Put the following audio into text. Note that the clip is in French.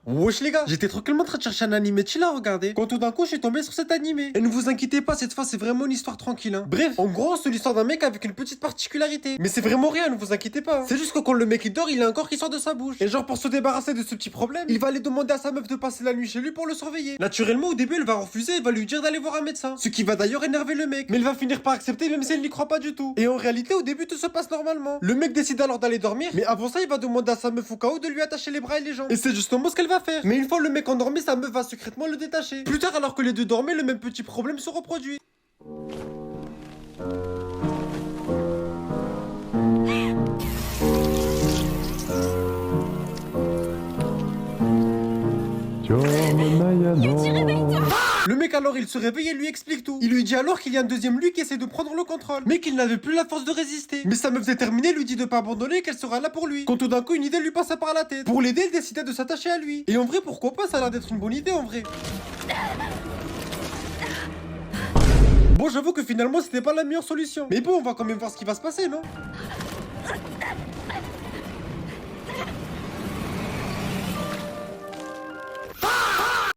Wesh les gars, j'étais tranquillement en train de chercher un animé chill à regarder, quand tout d'un coup je suis tombé sur cet animé. Et ne vous inquiétez pas, cette fois c'est vraiment une histoire tranquille hein. Bref, en gros c'est l'histoire d'un mec avec une petite particularité. Mais c'est vraiment rien, ne vous inquiétez pas hein. C'est juste que quand le mec il dort, il a un corps qui sort de sa bouche. Et genre pour se débarrasser de ce petit problème, il va aller demander à sa meuf de passer la nuit chez lui pour le surveiller. Naturellement au début elle va refuser et va lui dire d'aller voir un médecin. Ce qui va d'ailleurs énerver le mec. Mais il va finir par accepter même si elle n'y croit pas du tout. Et en réalité au début tout se passe normalement. Le mec décide alors d'aller dormir, mais avant ça il va demander à sa meuf au cas où de lui attacher les bras et les jambes. Et c'est justement ce qu'elle va faire. Mais une fois le mec endormi, sa meuf va secrètement le détacher. Plus tard, alors que les deux dormaient, le même petit problème se reproduit. Le mec alors il se réveille et lui explique tout. Il lui dit alors qu'il y a un deuxième lui qui essaie de prendre le contrôle, mais qu'il n'avait plus la force de résister. Mais sa meuf déterminée lui dit de pas abandonner et qu'elle sera là pour lui. Quand tout d'un coup une idée lui passa par la tête. Pour l'aider, elle décida de s'attacher à lui. Et en vrai pourquoi pas, ça a l'air d'être une bonne idée en vrai. Bon j'avoue que finalement c'était pas la meilleure solution. Mais bon on va quand même voir ce qui va se passer non.